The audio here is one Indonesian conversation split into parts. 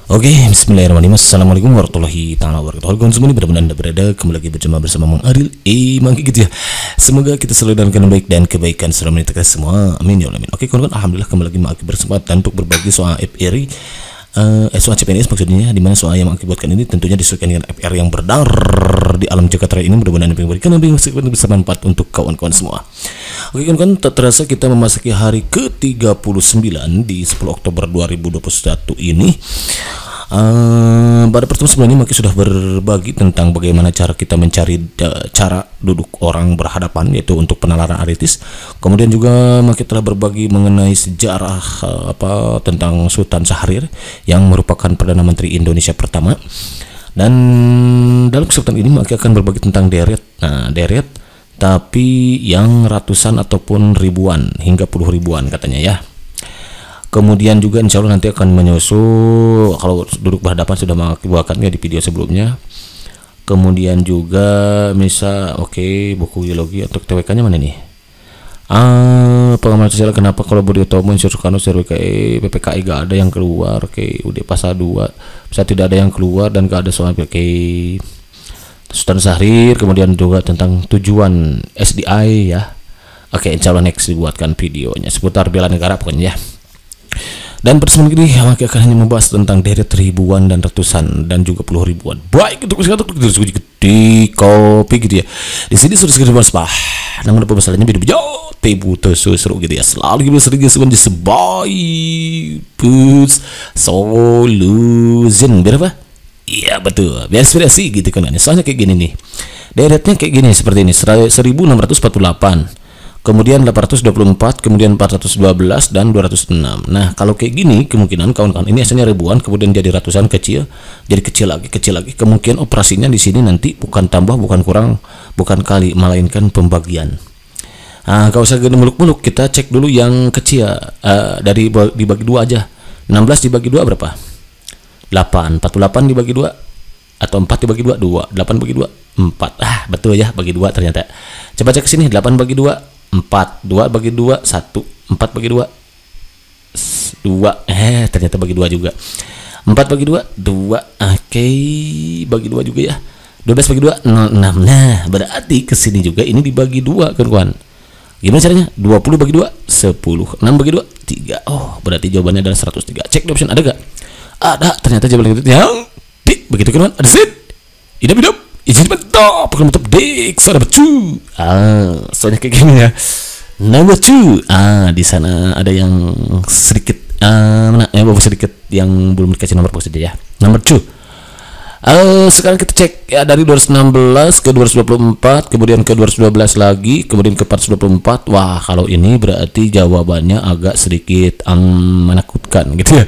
Oke, bismillahirrahmanirrahim. Assalamualaikum warahmatullahi taala wabarakatuh. Halo kawan semua, ini benar-benar Anda berada kembali lagi bersama Mang Aril. Mangki gitu ya. Semoga kita selalu dalam keadaan baik dan kebaikan selalu menyertai kita semua. Amin ya Allah. Amin. Oke kawan-kawan, alhamdulillah kembali lagi Mang berkesempatan untuk berbagi soal FRI. Soal CPNS maksudnya, dimana soal yang mengakibatkan ini tentunya disesuaikan dengan FR yang beredar di alam Jakarta ini. Mudah-mudahan memberikan bisa manfaat untuk kawan-kawan semua. Oke kawan-kawan, tak terasa kita memasuki hari ke-39 di 10 Oktober 2021 ini. Pada pertemuan sebelumnya Maki sudah berbagi tentang bagaimana cara kita mencari cara duduk orang berhadapan, yaitu untuk penalaran aritmis. Kemudian juga Maki telah berbagi mengenai sejarah tentang Sultan Syahrir yang merupakan Perdana Menteri Indonesia pertama. Dan dalam kesempatan ini Maki akan berbagi tentang deret. Nah, deret tapi yang ratusan ataupun ribuan hingga puluh ribuan katanya ya. Kemudian juga insya Allah nanti akan menyusul kalau duduk berhadapan sudah mengakibatkannya di video sebelumnya. Kemudian juga misal buku biologi untuk TWK nya mana nih? Pengamat sosial kenapa kalau Budi Utomo Insur Soekarno PPKI gak ada yang keluar. Udah pasal 2 bisa tidak ada yang keluar dan gak ada soal Sultan Syahrir. Kemudian juga tentang tujuan SDI ya. Insya Allah next dibuatkan videonya seputar bela negara pokoknya ya. Dan pertemuan ini Maki akan hanya membahas tentang deret ribuan dan ratusan dan juga puluh ribuan. Baik, untuk sekarang di kopi gitu ya. Di sini sudah sekedar bahas namun apa masalahnya video tebu seru gitu ya. Selalu kita sering di sebaik solution berapa? Iya betul, biar inspirasi gitu kan. Soalnya kayak gini nih. Deretnya kayak gini seperti ini 1648. Kemudian 824, kemudian 412 dan 206. Nah, kalau kayak gini kemungkinan kawan-kawan ini asalnya ribuan, kemudian jadi ratusan kecil, jadi kecil lagi. Kemungkinan operasinya di sini nanti bukan tambah, bukan kurang, bukan kali, melainkan pembagian. Gak usah gede muluk-muluk, kita cek dulu yang kecil dari dibagi 2 aja. 16 dibagi 2 berapa? 8. 48 dibagi 2 atau 4 dibagi 2, 2. 8 bagi 2, 4. Betul ya, bagi 2 ternyata. Coba cek ke sini, 8 bagi 2 4, 2 bagi 2 1, 4 bagi 2 2, ternyata bagi 2 juga. 4 bagi 2 2, bagi 2 juga ya. 12 bagi 2 0, 6. Nah, berarti kesini juga ini dibagi 2 kawan. Gimana caranya? 20 bagi 2 10, 6 bagi 2 3. Oh, berarti jawabannya adalah 103. Cek di option ada gak? Ada, ternyata jawabannya itu yang begitu kawan. Ada set. Hidup izin bentuk program bentuk dik suara becu. Soalnya kayak gini ya. Number 2. Di sana ada yang sedikit sedikit yang belum dikasih nomor saja ya. Number 2. Sekarang kita cek ya, dari 216 ke 224, kemudian ke 212 lagi, kemudian ke 424. Wah, kalau ini berarti jawabannya agak sedikit menakutkan gitu ya.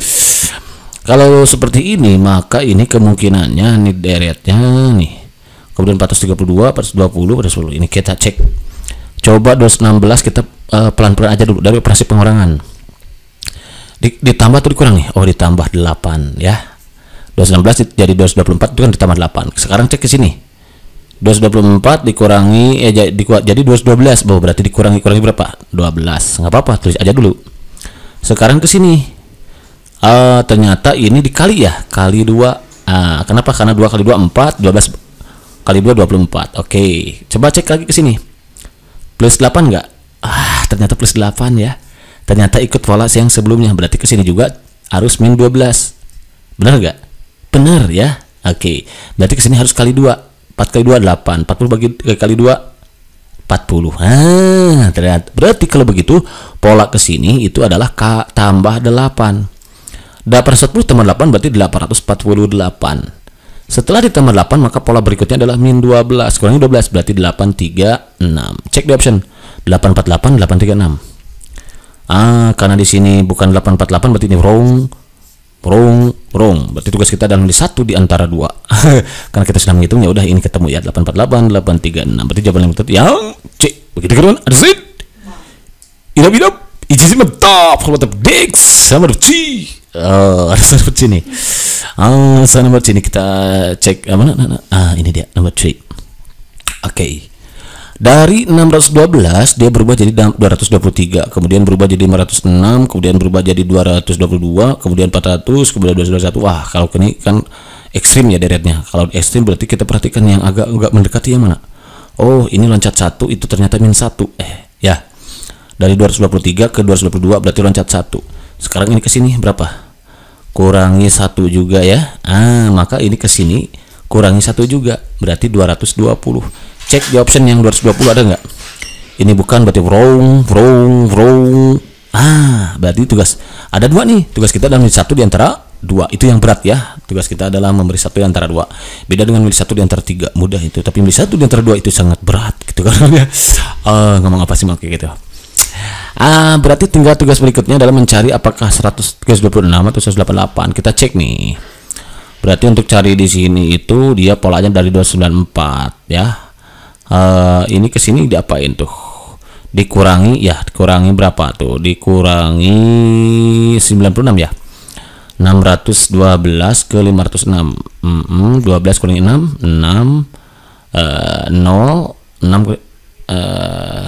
Kalau seperti ini maka ini kemungkinannya nih deretnya nih. Kemudian 432, 420, 410. Ini kita cek. Coba 216 kita pelan-pelan aja dulu dari operasi pengurangan. Ditambah atau dikurang nih? Oh, ditambah 8 ya. 216 jadi 224 itu kan ditambah 8. Sekarang cek ke sini. 224 dikurangi jadi 212. Oh, berarti dikurangi berapa? 12. Enggak apa-apa, tulis aja dulu. Sekarang ke sini. Ternyata ini dikali ya, kali 2. Kenapa? Karena 2 kali 2 4, 12 kali 2 24. Coba cek lagi ke sini. Plus 8 enggak? Ternyata plus 8 ya. Ternyata ikut pola yang sebelumnya. Berarti ke sini juga harus min 12. Benar enggak? Benar ya. Berarti ke sini harus kali 2. 4 kali 2 8. 40 kali 2 40. Ternyata berarti kalau begitu pola ke sini itu adalah tambah 8. 810 tambah 8 berarti 848. Setelah ditambah 8 maka pola berikutnya adalah min 12 kurangi 12 berarti 836. Cek di option 848 836. Karena di sini bukan 848 berarti ini wrong. Berarti tugas kita dalam di satu di antara 2. Karena kita sudah menghitung ya udah ini ketemu ya 848 836. Berarti jawaban yang betul yang C. Begitu kan? Ada sih. Hidup izin mentap kalau tetap Dex sama C. Ada nomor C nih. Nomor C ini kita cek mana? Ini dia nomor C. Dari 612 dia berubah jadi 223, kemudian berubah jadi 506, kemudian berubah jadi 222, kemudian 400, kemudian 221. Wah, kalau ini kan ekstrim ya deretnya. Kalau ekstrim berarti kita perhatikan yang agak mendekati yang mana. Oh, ini loncat 1 itu ternyata -1. Ya. Dari 223 ke 222 berarti loncat 1. Sekarang ini ke sini berapa? Kurangi 1 juga ya. Maka ini ke sini kurangi 1 juga, berarti 220. Cek di option yang 220 ada nggak? Ini bukan, berarti wrong. Berarti tugas ada 2 nih. Tugas kita adalah memilih 1 di antara 2. Itu yang berat ya. Tugas kita adalah memberi 1 di antara 2. Beda dengan memilih 1 di antara 3, mudah itu. Tapi memilih 1 di antara 2 itu sangat berat gitu kan ya. Ngomong apa sih kayak gitu. Berarti tinggal tugas berikutnya adalah mencari apakah 126 atau 188. Kita cek nih. Berarti untuk cari di sini itu dia polanya dari 294 ya. Ini ke sini diapain tuh? Dikurangi berapa tuh? Dikurangi 96 ya. 612 ke 506. 12 kurangi 6, 6 0 6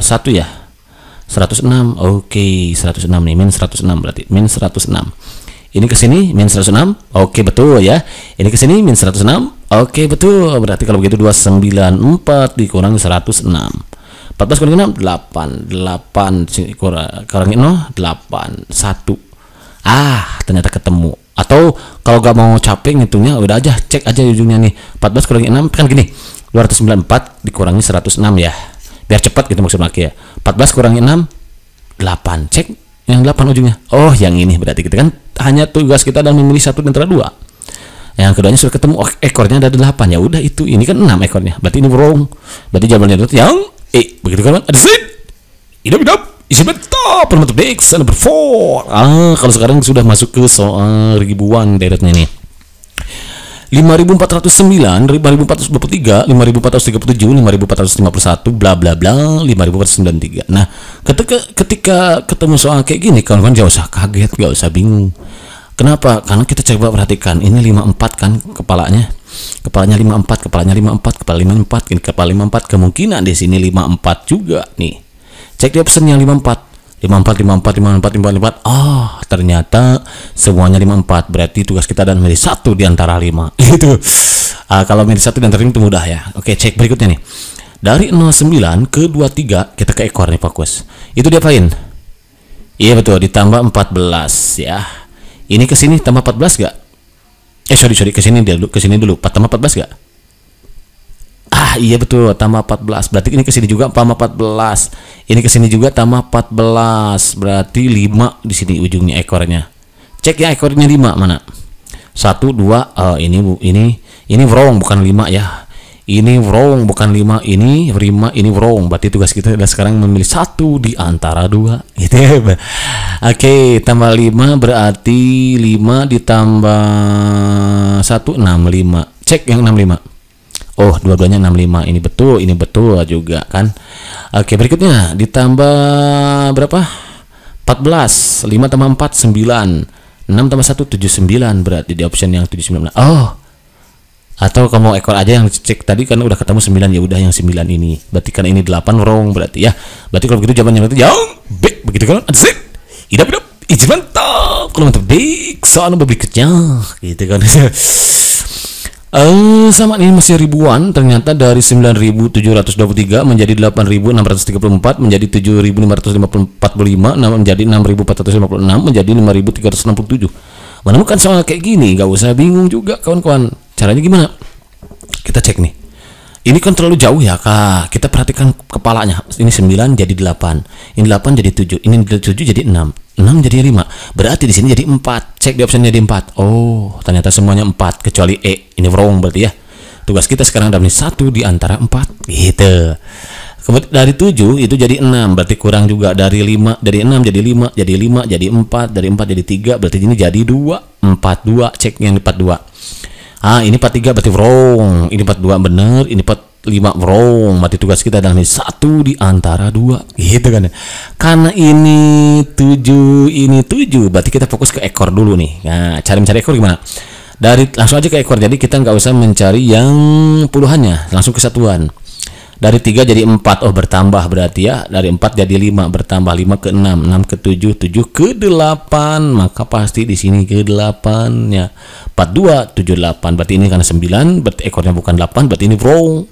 1 ya. 106. Oke, 106 nih, min 106 berarti. Min 106. Ini ke sini min 106. Oke, betul ya. Ini ke sini min 106. Oke, betul. Berarti kalau begitu 294 dikurangi 106. 14 kurangi 6 8. 8 kurangi 0 8 1. Ternyata ketemu. Atau kalau gak mau capek ngitungnya udah aja cek aja ujungnya nih. 14 kurangi 6 kan gini. 294 dikurangi 106 ya. Biar cepat gitu maksud ya. 14 kurangi 6 8. Cek yang 8 ujungnya. Oh, yang ini berarti kita kan hanya tugas kita dan memilih 1 di antara 2. Yang keduanya sudah ketemu, ekornya ada 8. Ya udah itu. Ini kan 6 ekornya. Berarti ini wrong. Berarti jawabannya itu yang begitu kan? Ada sit. Idap. Isi top nomor X number 4. Kalau sekarang sudah masuk ke soal ribuan deretnya nih. 5409, 5423, 5437, 5451, bla bla bla, 5493. Nah, ketika ketemu soal kayak gini, kawan-kawan gak usah kaget, gak usah bingung. Kenapa? Karena kita coba perhatikan, ini 54 kan kepalanya 54, kepalanya 54, kepala 54, ini kepala 54, kemungkinan di sini 54 juga nih. Cek di option yang 54. 54. Ternyata semuanya 54. Berarti tugas kita adalah milih 1 di antara 5. Gitu. Kalau milih 1 di antara 5 itu mudah ya. Oke, cek berikutnya nih. Dari 09 ke 23 kita ke ekor nih fokus. Itu diapain? Iya betul, ditambah 14 ya. Ini ke sini tambah 14 gak? Sorry, ke sini dulu. Tambah 14 gak? Iya betul, tambah 14. Berarti ini ke sini juga tambah 14. Ini ke sini juga tambah 14. Berarti 5 di sini ujungnya ekornya. Cek ya ekornya 5 mana? 1 2 ini wrong bukan 5 ya. Ini wrong bukan 5, ini wrong. Berarti tugas kita adalah sekarang memilih 1 di antara 2 gitu ya. Oke, tambah 5 berarti 5 ditambah 1 65. Cek yang 65. Oh, dua-duanya 65. Ini betul juga kan. Oke, berikutnya ditambah berapa? 14. 5 tambah 4 9. 6 tambah 1 79. Berarti di option yang 79. Atau kamu ekor aja yang cek tadi kan udah ketemu 9, ya udah yang 9 ini. Berarti kan ini 8 wrong berarti ya. Berarti kalau begitu jawabannya itu yang B begitu kan? Ada sih. Idap. Izin mantap. Kalau mantap dik soal berikutnya gitu kan. Sama ini masih ribuan. Ternyata dari 9.723 menjadi 8.634 menjadi 7.545 menjadi 6.456 menjadi 5.367. Menemukan soal kayak gini gak usah bingung juga kawan-kawan. Caranya gimana? Kita cek nih. Ini kan terlalu jauh ya kak. Kita perhatikan kepalanya. Ini 9 jadi 8. Ini 8 jadi 7. Ini 7 jadi 6. 6 jadi 5. Berarti di sini jadi 4. Cek di option jadi 4. Oh, ternyata semuanya 4 kecuali E. Ini wrong berarti ya. Tugas kita sekarang adalah 1 di antara 4 gitu. Kemudian dari 7 itu jadi 6. Berarti kurang juga dari 5 dari 6 jadi 5 jadi 5 jadi 4 dari 4 jadi 3. Berarti ini jadi 2 42. Cek yang 42. Ini 43 berarti wrong. Ini 42 bener. Ini 45 wrong. Berarti tugas kita adalah 1 di antara 2 gitu kan. Karena ini 7 ini 7. Berarti kita fokus ke ekor dulu nih. Nah, cara mencari ekor gimana? Langsung aja ke ekor. Jadi kita nggak usah mencari yang puluhannya, langsung ke satuan. Dari 3 jadi 4. Oh, bertambah berarti ya. Dari 4 jadi 5, bertambah 5 ke 6, 6 ke 7, 7 ke 8. Maka pasti di sini ke 8 ya. 42 78. Berarti ini karena 9, berarti ekornya bukan 8, berarti ini wrong.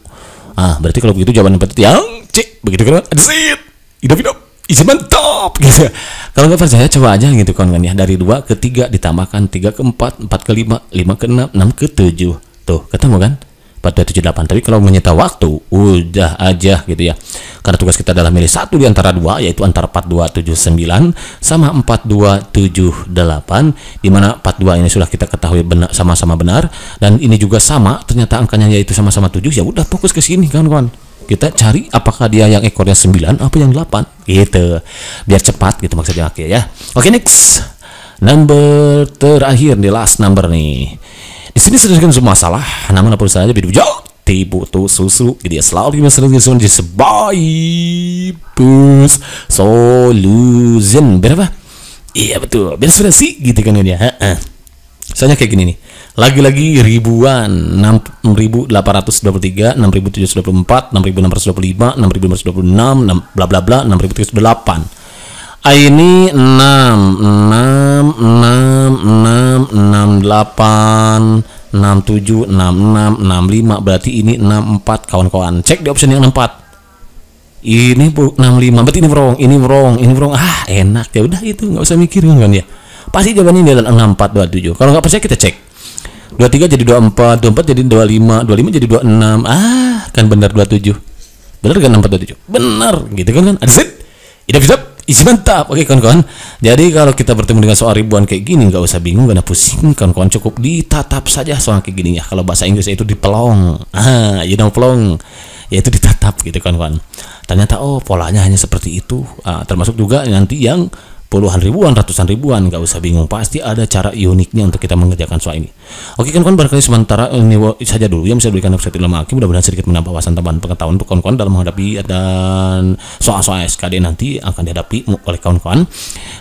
Berarti kalau begitu jawaban berarti yang C. Begitu kan? That's it. Hidup. Isi mantap gitu. Kalau nggak percaya coba aja gitu kan ya. Dari 2 ke 3 ditambahkan 3 ke 4, 4 ke 5, 5 ke 6, 6 ke 7. Tuh, ketemu kan? 4278. Tapi kalau menyita waktu, udah aja gitu ya. Karena tugas kita adalah milih satu di antara dua, yaitu antara 4279 sama 4278, di mana 42 ini sudah kita ketahui benar, sama-sama benar, dan ini juga sama, ternyata angkanya yaitu sama-sama 7. Ya udah, fokus ke sini kawan-kawan. Kita cari apakah dia yang ekornya 9 apa yang 8 gitu. Biar cepat gitu maksudnya. Oke ya. Oke, next. Number terakhir, the last number nih. Di sini sedang semua masalah, namun apa saja video tibu tuh susu gitu ya, selalu dimaksudkan di sebaik solution berapa? Iya betul, biar sudah sih gitu kan ya. Soalnya kayak gini nih, lagi-lagi ribuan, 6.823, 6.724, 6.625, 6.526, bla bla bla, 6.308. Ini 6, 6, 6, 6, 6, 8, 6, 7, 6, 6, 6, 5. Berarti ini 64 kawan-kawan. Cek di option yang 64. Ini 65. Berarti ini wrong, ini wrong, ini wrong. Enak ya udah gitu, nggak usah mikir kan ya. Pasti jawabannya adalah 64 27. Kalau nggak percaya kita cek. 23 jadi 24, 24 jadi 25, 25 jadi 26. Kan benar 27. Benar kan 64 27? Benar gitu kan? Ada set. Idap. Isi mantap. Oke kawan-kawan, jadi kalau kita bertemu dengan soal ribuan kayak gini nggak usah bingung, nggak usah pusing kawan-kawan, cukup ditatap saja soal kayak gini ya. Kalau bahasa Inggris itu dipelong, pelong, yaitu ditatap gitu kawan-kawan. Ternyata polanya hanya seperti itu. Termasuk juga nanti yang puluhan ribuan, ratusan ribuan, nggak usah bingung, pasti ada cara uniknya untuk kita mengerjakan soal ini. Oke kawan-kawan, barangkali sementara ini saja dulu yang bisa diberikan website Ilmu Hakim, mudah-mudahan sedikit menambah wawasan tambahan pengetahuan untuk kawan-kawan dalam menghadapi dan soal-soal SKD nanti akan dihadapi oleh kawan-kawan.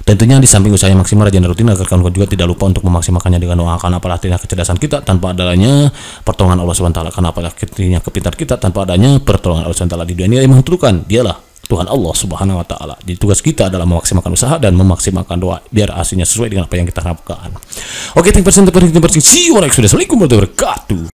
Tentunya di samping usaha yang maksimal, rajin dan rutin, agar kawan-kawan juga tidak lupa untuk memaksimalkannya dengan doa, karena apa artinya kecerdasan kita tanpa adanya pertolongan Allah SWT, karena apa artinya kepintaran kita tanpa adanya pertolongan Allah SWT di dunia yang menentukan dialah Tuhan Allah Subhanahu wa Ta'ala. Jadi tugas kita adalah memaksimalkan usaha dan memaksimalkan doa biar hasilnya sesuai dengan apa yang kita harapkan. Oke, thank you for watching. See you next video. Assalamualaikum warahmatullahi wabarakatuh.